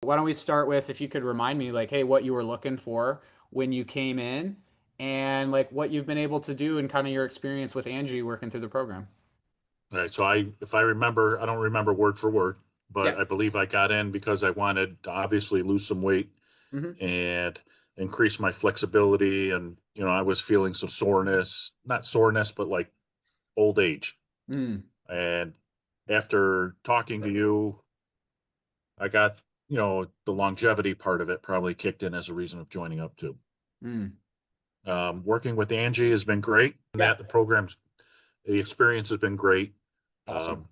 why don't we start with if you could remind me like, hey, what you were looking for when you came in and like what you've been able to do and kind of your experience with Angie working through the program. All right. So if I remember, I don't remember word for word, Yeah. but I believe I got in because I wanted to obviously lose some weight Hmm. and increase my flexibility. And, I was feeling some soreness, not soreness, but like old age. Mm. And after talking to you, I got, the longevity part of it probably kicked in as a reason of joining up too. Mm. Working with Angie has been great. And Yeah. the experience has been great. Awesome. Um,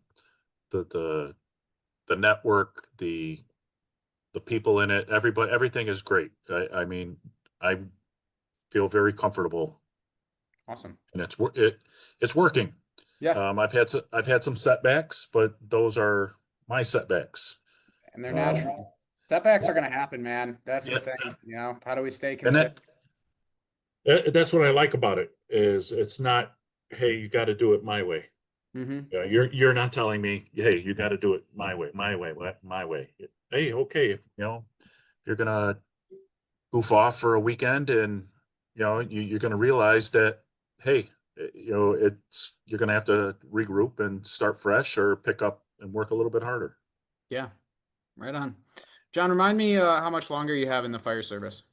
the the network, the people in it, everybody, everything is great. I mean, I feel very comfortable, Awesome. and it's working. Yeah. I've had some setbacks, but those are my setbacks. And they're Um, natural. Setbacks are going to happen, man. That's the yeah, thing. How do we stay and consistent? that's what I like about it is it's not, hey, you got to do it my way. Hmm. You're not telling me, hey, you got to do it my way, what, my way. Hey, okay, if you're gonna goof off for a weekend and you're going to realize that hey, it's you're going to have to regroup and start fresh or pick up and work a little bit harder. Yeah. Right on. John, remind me how much longer you have in the fire service.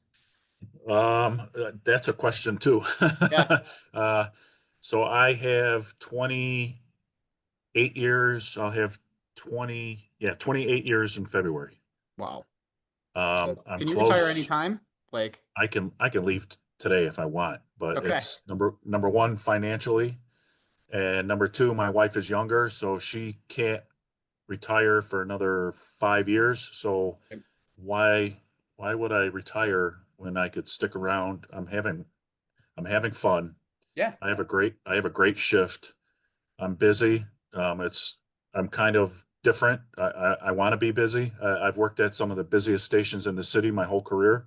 That's a question too. Yeah. uh so I have 28 years. I'll have 28 years in February. Wow. So I'm can you retire close. anytime? Like, I can leave today if I want, but okay. it's number one financially. And number two, my wife is younger, so she can't retire for another 5 years. So why why would I retire when I could stick around? I'm having fun. Yeah. I have a great shift. I'm busy. It's I'm kind of different. I want to be busy. I've worked at some of the busiest stations in the city my whole career,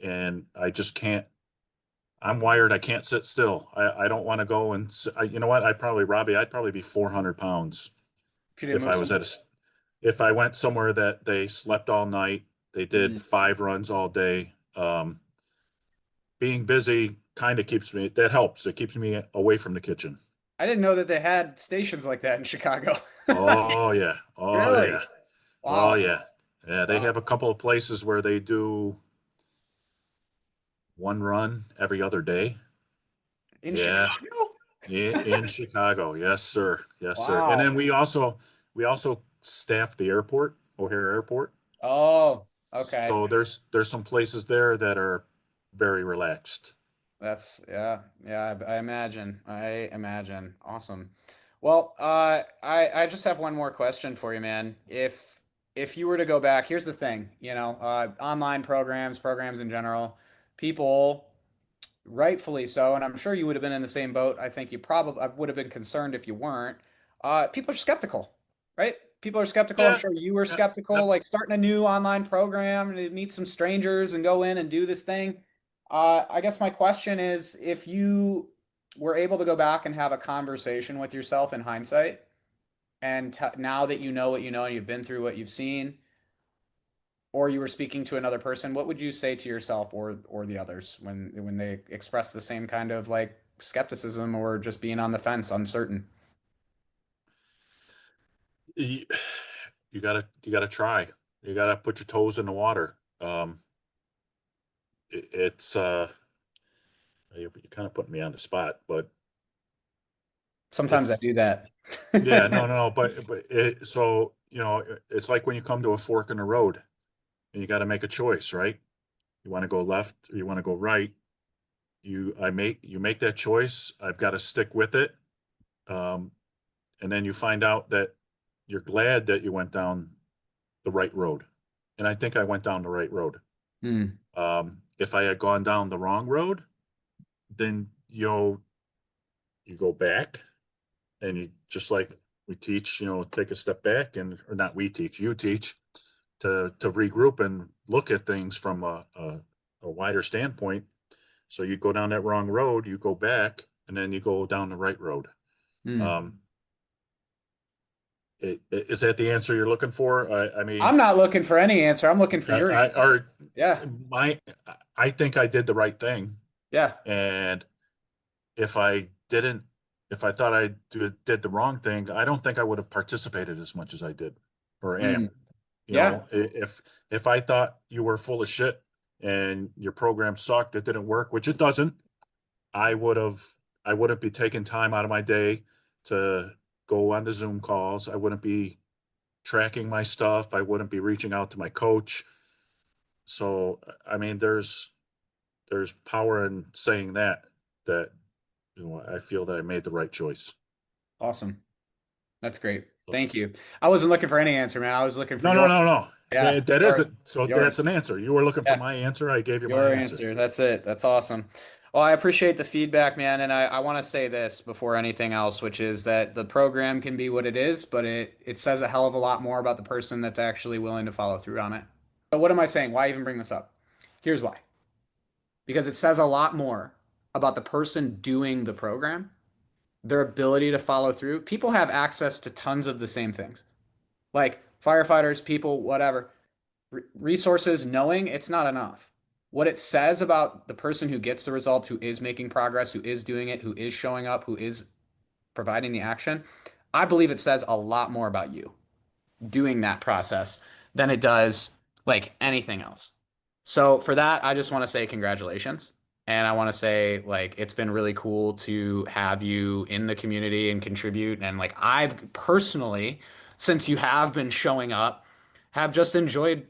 and I just can't. I'm wired. I can't sit still. I don't want to go and you know what? Robbie, I'd probably be 400 pounds If you didn't if move I was some. if I went somewhere that they slept all night, they did Mhm. 5 runs all day. Being busy kind of that helps. It keeps me away from the kitchen. I didn't know that they had stations like that in Chicago. Oh yeah. Oh Really? yeah. Oh Wow. yeah. Yeah, they Wow. have a couple of places where they do 1 run every other day. In Yeah. Chicago? In Chicago. Yes, sir. Yes, sir. And Wow. then we also staff the airport, O'Hare Airport. Oh, okay. So there's some places there that are very relaxed. Yeah, I imagine. I imagine. Awesome. Well, I just have one more question for you, man. If you were to go back, here's the thing, online programs in general, people rightfully so, and I'm sure you would have been in the same boat. I think you probably I would have been concerned if you weren't. People are skeptical, right? People are skeptical. I'm Yeah. sure you were Yeah. skeptical, Yep. like starting a new online program and meet some strangers and go in and do this thing. I guess my question is if you were able to go back and have a conversation with yourself in hindsight, and now that you know what you know and you've been through what you've seen, or you were speaking to another person, what would you say to yourself or the others when they express the same kind of like skepticism or just being on the fence, uncertain? You, you gotta try. You gotta put your toes in the water. It's you're kind of putting me on the spot, but Sometimes I if do that. yeah, no, no, no, it's like when you come to a fork in the road and you got to make a choice, right? You want to go left or you want to go right. You make that choice. I've got to stick with it. Um, and then you find out that you're glad that you went down the right road. And I think I went down the right road. Hmm. If I had gone down the wrong road, then you go back and you just like we teach, take a step back and or not we teach, you teach to regroup and look at things from a wider standpoint. So you go down that wrong road, you go back, and then you go down the right road. Hmm. Um, Is that the answer you're looking for? I mean, I'm not looking for any answer. I'm looking for your I answer. or Yeah. my I think I did the right thing, Yeah. and if I didn't, if I thought did the wrong thing, I don't think I would have participated as much as I did or am. Mm. You Yeah. know, if I thought you were full of shit and your program sucked, it didn't work, which it doesn't, I would have I wouldn't be taking time out of my day to go on the Zoom calls. I wouldn't be tracking my stuff. I wouldn't be reaching out to my coach. So I mean, there's power in saying that I feel that I made the right choice. Awesome. That's great. So, Thank you. I wasn't looking for any answer, man. I was looking for no, no, your, no, no. yeah, That yours, isn't. So that's yours. an answer. You were looking for Yeah, my answer. I gave you my your answer. answer. That's it. That's awesome. Well, I appreciate the feedback, man. And I want to say this before anything else, which is that the program can be what it is, but it says a hell of a lot more about the person that's actually willing to follow through on it. So what am I saying? Why even bring this up? Here's why. Because it says a lot more about the person doing the program, their ability to follow through. People have access to tons of the same things, like firefighters, people, whatever. Resources, knowing it's not enough. What it says about the person who gets the result, who is making progress, who is doing it, who is showing up, who is providing the action, I believe it says a lot more about you doing that process than it does like anything else. So for that, I just want to say congratulations. And I want to say like it's been really cool to have you in the community and contribute. And like I've personally, since you have been showing up, have just enjoyed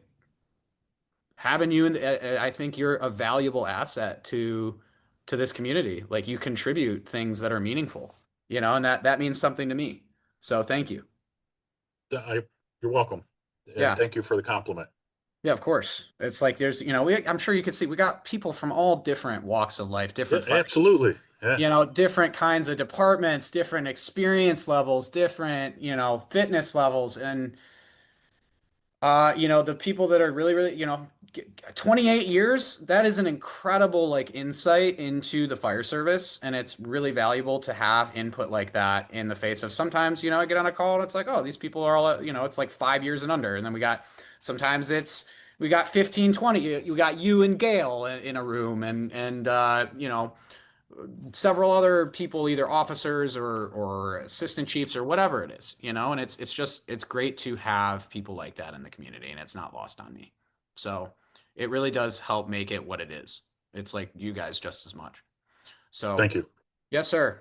having you in I think you're a valuable asset to this community. Like you contribute things that are meaningful, and that means something to me. So thank you. I, you're welcome, and Yeah. thank you for the compliment. Yeah, of course. It's like there's, I'm sure you can see we got people from all different walks of life, Yeah, different fire, absolutely. Yeah, different kinds of departments, different experience levels, different, fitness levels. And the people that are really, really, 28 years, that is an incredible like insight into the fire service. And it's really valuable to have input like that in the face of sometimes, I get on a call and it's like, oh, these people are all, it's like 5 years and under. And then sometimes we got 15, 20, you got you and Gail in a room and several other people, either officers or assistant chiefs or whatever it is, and it's great to have people like that in the community, and it's not lost on me. So it really does help make it what it is. It's like you guys just as much. So thank you. yes, sir.